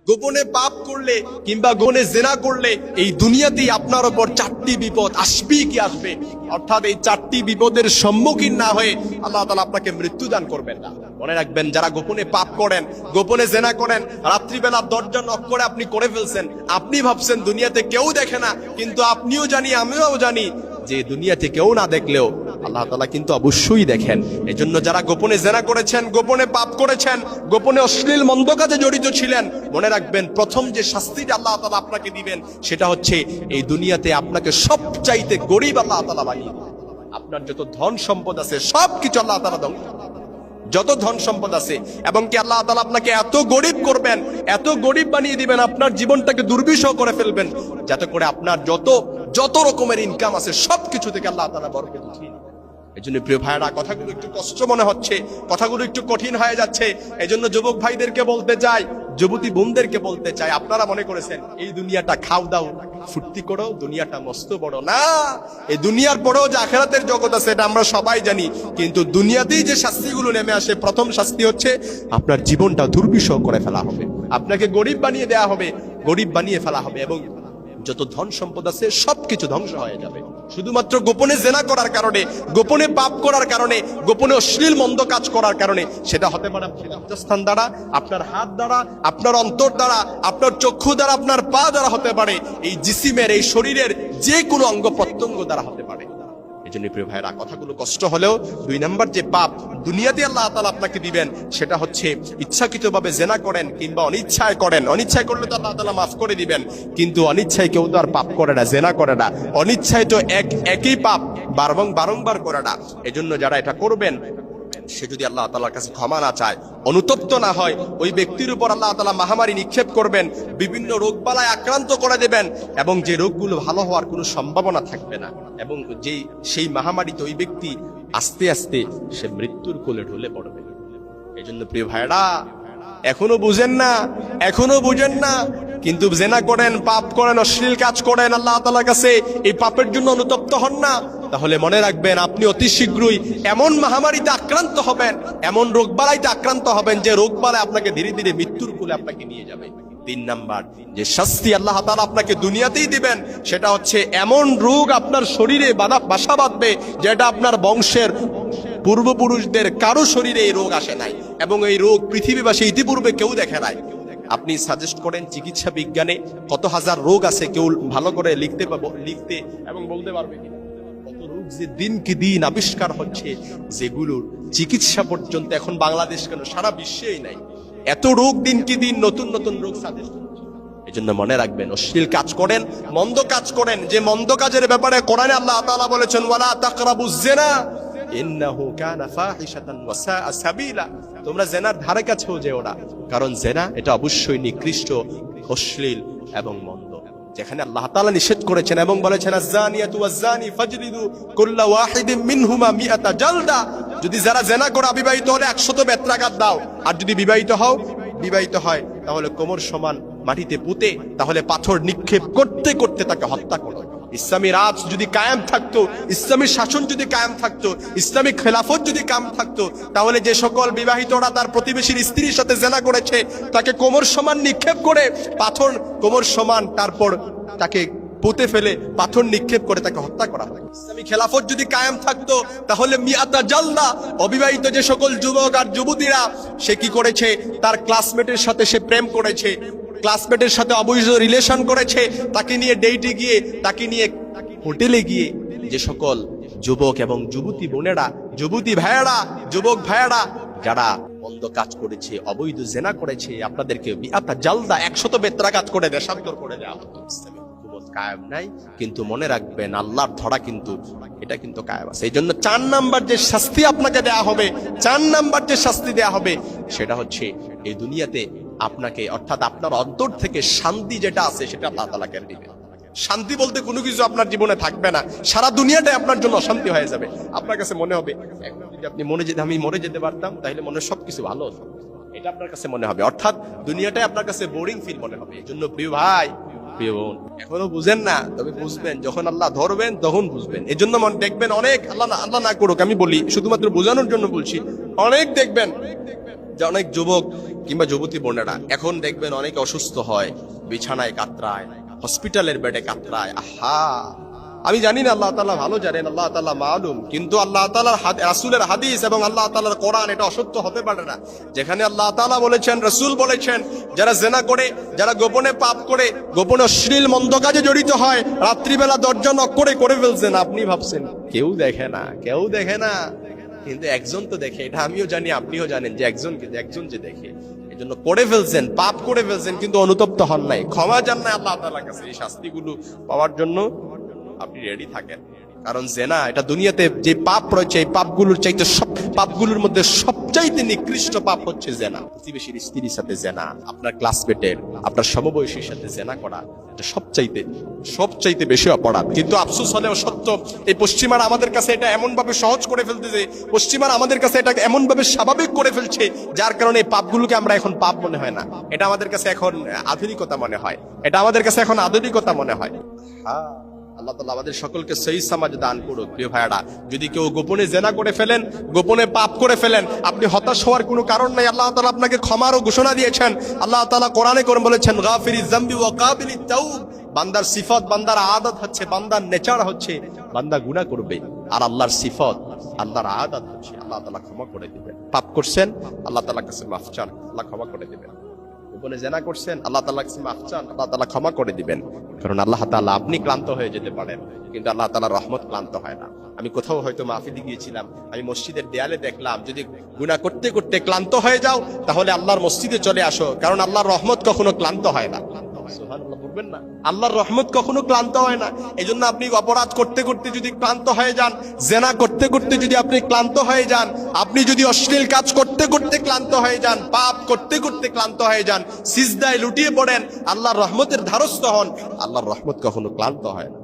গোপনে পাপ করলে কিংবা গোপনে জেনা করলে এই দুনিয়াতেই আপনার উপর চারটি বিপদ আসবেই কি আসবে। অর্থাৎ এই চারটি বিপদের সম্মুখীন না হয়ে আল্লাহ তাআলা আপনাকে মৃত্যু দান করবেন না। মনে রাখবেন, যারা গোপনে পাপ করেন, গোপনে জেনা করেন, রাত্রিবেলা দরজা নক করে আপনি করে ফেলছেন, আপনি ভাবছেন দুনিয়াতে কেউ দেখে না, কিন্তু আপনিও জানি আমিও জানি যে দুনিয়াতে কেউ না দেখলেও আল্লাহ তাআলা কিন্তু অবশ্যই দেখেন। এজন্য যারা গোপনে জেনা করেছেন, গোপনে পাপ করেছেন, গোপনে অশ্লীল মন্দ কাজে জড়িত ছিলেন, মনে রাখবেন প্রথম যে শাস্তিটা আল্লাহ তাআলা আপনাকে দিবেন সেটা হচ্ছে এই দুনিয়াতে আপনাকে সবচাইতে গরিব আল্লাহ তাআলা বানিয়ে দিবেন। আপনার যত ধন সম্পদ আছে সবকিছু আল্লাহ তাআলা ধ্বংস করে দিবেন। যত ধন সম্পদ আছে, এবং কি আল্লাহ তাআলা আপনাকে এত গরিব করবেন, এত গরিব বানিয়ে দিবেন, আপনার জীবনটাকে দুর্বিষহ করে ফেলবেন, যাতে করে আপনার যত রকমের ইনকাম আছে সবকিছু থেকে আল্লাহ তাআলা বরকত উঠিয়ে দিবেন। এজন্য প্রিয় ভাইরা, কথাগুলো একটু কষ্ট মনে হচ্ছে, কথাগুলো একটু কঠিন হয়ে যাচ্ছে। এজন্য যুবক ভাইদেরকে বলতে চাই, যুবতী বোনদেরকে বলতে চাই, আপনারা মনে করেছেন এই দুনিয়াটা খাও দাও ফুর্তি করো, দুনিয়াটা মস্ত বড় না। এই দুনিয়ার পরেও যে আখিরাতের জগৎ আছে এটা আমরা সবাই জানি, কিন্তু দুনিয়াতেই যে শাস্তিগুলো নেমে আসে, প্রথম শাস্তি হচ্ছে আপনার জীবনটা দুর্বিষহ করে ফেলা হবে, আপনাকে গরিব বানিয়ে দেয়া হবে, গরিব বানিয়ে ফেলা হবে, এবং যত ধন সম্পদ আছে সবকিছু ধ্বংস হয়ে যাবে শুধুমাত্র গোপনে জেনা করার কারণে, গোপনে পাপ করার কারণে, গোপনে অশ্লীল মন্দ কাজ করার কারণে। সেটা হতে পারে আপনার লজ্জাস্থান দ্বারা, আপনার হাত দ্বারা, আপনার অন্তর দ্বারা, আপনার চক্ষু দ্বারা, আপনার পা দ্বারা হতে পারে, এই জিসিমের, এই শরীরের যে কোনো অঙ্গ প্রত্যঙ্গ দ্বারা হতে পারে। এজন্য প্রিয় ভাইরা, কথাগুলো কষ্ট হলেও 2 নাম্বার যে পাপ দুনিয়াতে আল্লাহ তাআলা আপনাকে দিবেন সেটা হচ্ছে ইচ্ছাকৃতভাবে জেনা করেন কিংবা অনিচ্ছায় করেন। অনিচ্ছায় করলে তো আল্লাহ তাআলা মাফ করে দিবেন, কিন্তু অনিচ্ছায় কেউ তো আর পাপ করে না, জেনা করে না। অনিচ্ছায় তো একই পাপ বারংবার করে না। এজন্য যারা এটা করবেন, সে যদি আল্লাহ তাআলার কাছে ক্ষমা না চায়, অনুতপ্ত না হয়, ওই ব্যক্তির উপর আল্লাহ তাআলা মহামারী নিক্ষেপ করবেন, বিভিন্ন রোগবালায় আক্রান্ত করে দেবেন, এবং যে রোগগুলো ভালো হওয়ার কোনো সম্ভাবনা থাকবে না, এবং সেই মহামারীতে ওই ব্যক্তি আস্তে আস্তে সে মৃত্যুর কোলে ঢলে পড়বে। এই জন্য প্রিয় ভাইরা, এখনো বুঝেন না, কিন্তু জেনা করেন, পাপ করেন, অশ্লীল কাজ করেন, আল্লাহ তাআলার কাছে এই পাপের জন্য অনুতপ্ত হন না, তাহলে মনে রাখবেন আপনি অতি শীঘ্রই এমন মহামারীতে আক্রান্ত হবেন, এমন রোগবালাইতে আক্রান্ত হবেন, যে রোগবালাই আপনাকে ধীরে ধীরে মৃত্যুর কোলে আপনাকে নিয়ে যাবে। 3 নাম্বার যে শাস্তি আল্লাহ তাআলা আপনাকে দুনিয়াতেই দিবেন সেটা হচ্ছে এমন রোগ আপনার শরীরে বাসা বাঁধবে যেটা আপনার বংশের পূর্বপুরুষদের কারো শরীরে এই রোগ আসে নাই, এবং এই রোগ পৃথিবীবাসী ইতিপূর্বে কেউ দেখে নাই। আপনি সাজেস্ট করেন চিকিৎসা বিজ্ঞানে কত হাজার রোগ আছে, কেউ ভালো করে লিখতে এবং বলতে পারবে কিনা? কত রোগ যে দিন কি দিন আবিষ্কার হচ্ছে, যেগুলোর চিকিৎসা পর্যন্ত এখন বাংলাদেশ কেন সারা বিশ্বেই নাই। এত রোগ দিন কি দিন নতুন নতুন রোগ সাজেস্ট হচ্ছে। এজন্য মনে রাখবেন, অশ্লীল কাজ করেন, মন্দ কাজ করেন, যে মন্দ কাজের ব্যাপারে কোরআনে আল্লাহ তাআলা বলেছেন ওয়ালা তাকরাবুজ জিনা ইন্নাহু কানা ফাহিশাতান ওয়া সাআ সাবিলা, তোমরা জেনার ধারে কাছেও যেও না, কারণ জেনা এটা অবশ্যই নিকৃষ্ট, অশ্লীল এবং মন্দ। যেখানে আল্লাহ তাআলা নিষেধ করেছেন এবং বলেছেন আয-যানিয়াতু ওয়াজ-যানি ফাজলিদু কুল্লা ওয়াহিদিন মিনহুমা মিআতা জালদা, যদি যারা জেনা করে অবিবাহিত হলে 100 বেত্রাঘাত দাও, আর যদি বিবাহিত হয় তাহলে কোমর সমান মাটিতে পুঁতে, তাহলে পাথর নিক্ষেপ করতে করতে তাকে হত্যা করো। ইসলামী রাজ যদি কায়েম থাকতো, ইসলামী শাসন যদি কায়েম থাকতো, ইসলামী খেলাফত যদি কায়েম থাকতো, তাহলে যে সকল বিবাহিতরা তার প্রতিবেশীর স্ত্রীর সাথে জেনা করেছে তাকে কোমর সমান নিক্ষেপ করে, পাথর কোমর সমান, তারপর তাকে পুঁতে ফেলে পাথর নিক্ষেপ করে তাকে হত্যা করা হয়। ইসলামী খেলাফত যদি কায়েম থাকতো তাহলে মিআতা জালদা, অবিবাহিত যে সকল যুবক আর যুবতীরা সে কি করেছে, তার ক্লাসমেটের সাথে সে প্রেম করেছে, ক্লাসমেটের সাথে অবৈধ রিলেশন করেছে, তাকে নিয়ে ডেটে গিয়ে, তাকে নিয়ে হোটেলে গিয়ে যে সকল যুবক এবং যুবতী বোনেরা, যুবতী ভাইয়েরা, যুবক ভাইয়েরা যারা মন্দ কাজ করেছে, অবৈধ জেনা করেছে, আপনাদেরকে মিআতা জালদা 100 বেত্রাঘাত করে দেশান্তর করে দেওয়া হতো। ইসলামী হুকুমত কায়েম নাই, কিন্তু মনে রাখবেন আল্লাহর ধরা কিন্তু এটা কিন্তু কায়েম আছে। এই জন্য 4 নাম্বার যে শাস্তি আপনাকে দেয়া হবে, 4 নাম্বার যে শাস্তি দেয়া হবে সেটা হচ্ছে এই দুনিয়াতে আপনাকে, অর্থাৎ আপনার অন্তর থেকে শান্তি যেটা আছে সেটা আল্লাহ তাআলা কেড়ে দিবেন। শান্তি বলতে কোনো কিছু আপনার জীবনে থাকবে না, সারা দুনিয়াটাই আপনার জন্য অশান্তি হয়ে যাবে। আপনার কাছে মনে হবে যদি আপনি আমি মরে যেতে পারতাম তাহলে মনে সবকিছু ভালো হতো, এটা আপনার কাছে মনে হবে, অর্থাৎ দুনিয়াটাই আপনার কাছে বোরিং ফিল মনে হবে। এই জন্য প্রিয় ভাই, প্রিয় বোন, এখনো বুঝেন না, তবে বুঝবেন, যখন আল্লাহ ধরবেন তখন বুঝবেন। এই জন্য দেখবেন অনেক, আল্লাহ না করুক, আমি বলি শুধুমাত্র বোঝানোর জন্য বলছি, অনেক দেখবেন যে অনেক যুবক কিংবা যুবতী বোনেরা, এখন দেখবেন অনেকে অসুস্থ হয়, বিছানায় কাতরায়, হসপিটালের বেডে কাতরায়। আহা, আমি জানি না, আল্লাহ তাআলা ভালো জানেন, আল্লাহ তাআলা মালুম, কিন্তু আল্লাহ তাআলার রাসূলের হাদিস এবং আল্লাহ তাআলার কোরআন এটা অসত্য হতে পারে না। যেখানে আল্লাহ তাআলা বলেছেন, রাসূল বলেছেন, যারা জিনা করে, যারা গোপনে পাপ করে, গোপনে অশ্লীল মন্দ কাজে জড়িত হয়, রাত্রিবেলা দরজা নক করে ফেলছেন। আপনি ভাবছেন কেউ দেখে না, কেউ দেখে না, কিন্তু একজন তো দেখে। এটা আমিও জানি, আপনিও জানেন যে একজন যে দেখে। এজন্য করে ফেলছেন, পাপ করে ফেলছেন, কিন্তু অনুতপ্ত হন নাই, ক্ষমা চান নাই আল্লাহ তাআলার কাছে। এই শাস্তিগুলো পাওয়ার জন্য আপনি রেডি থাকেন। কারণ জেনা এটা দুনিয়াতে যে পাপ রয়েছে, এই পাপগুলোর চাইতে, সব পাপগুলোর মধ্যে সবচাইতে নিকৃষ্ট পাপ হচ্ছে জেনা। প্রতিবেশীর স্ত্রীর সাথে জেনা, আপনার ক্লাসমেটের, আপনার সমবয়সীর সাথে জেনা করা, এটা সবচাইতে বেশি অপরাধ। কিন্তু আফসোস হলেও সত্য, এই পশ্চিমারা আমাদের কাছে এটা এমন ভাবে সহজ করে ফেলতেছে, পশ্চিমারা আমাদের কাছে এটা এমন ভাবে স্বাভাবিক করে ফেলছে, যার কারণে এই পাপগুলোকে আমরা এখন পাপ মনে হয় না, এটা আমাদের কাছে এখন আধুনিকতা মনে হয়, এটা আমাদের কাছে এখন আধুনিকতা মনে হয়। হ্যাঁ, আল্লাহ তাআলা আমাদের সকলকে সহি সমাজ দান করুক। প্রিয় ভাইরা, যদি কেউ গোপনে জেনা করে ফেলেন, গোপনে পাপ করে ফেলেন, আপনি হতাশ হওয়ার কোনো কারণ নাই। আল্লাহ তাআলা আপনাকে ক্ষমারও ঘোষণা দিয়েছেন। আল্লাহ তাআলা কোরআনে বলেছেন, গাফিরিজ যামবি ওয়া কাবিলিত তাওব। বান্দার সিফত, বান্দার আদত হচ্ছে, বান্দার নেচার হচ্ছে বান্দা গুনাহ করবে, আর আল্লাহর সিফত, আল্লাহর আদত হচ্ছে আল্লাহ তাআলা ক্ষমা করে দিবেন। পাপ করছেন, আল্লাহ তাআলার কাছে মাফ চান, আল্লাহ ক্ষমা করে দিবেন। গোপনে জেনা করছেন, আল্লাহ তাআলার কাছে মাফ চান, আল্লাহ তাআলা ক্ষমা করে দিবেন। কারণ আল্লাহ তাআলা, আপনি ক্লান্ত হয়ে যেতে পারেন, কিন্তু আল্লাহ তাআলার রহমত ক্লান্ত হয় না। আমি কোথাও হয়তো মাহফিলে গিয়েছিলাম, আমি মসজিদের দেয়ালে দেখলাম, যদি গুনাহ করতে করতে ক্লান্ত হয়ে যাও, তাহলে আল্লাহর মসজিদে চলে আসো, কারণ আল্লাহর রহমত কখনো ক্লান্ত হয় না। সুবহানাল্লাহ বলবেন না, আল্লাহর রহমত কখনো ক্লান্ত হয় না। এই জন্য আপনি অপরাধ করতে করতে যদি ক্লান্ত হয়ে যান, জেনা করতে করতে যদি আপনি ক্লান্ত হয়ে যান, আপনি যদি অশ্লীল কাজ করতে করতে ক্লান্ত হয়ে যান, পাপ করতে করতে ক্লান্ত হয়ে যান, সিজদায় লুটিয়ে পড়েন, আল্লাহর রহমতের ধারস্থ হন, আল্লাহর রহমত কখনো ক্লান্ত হয় না।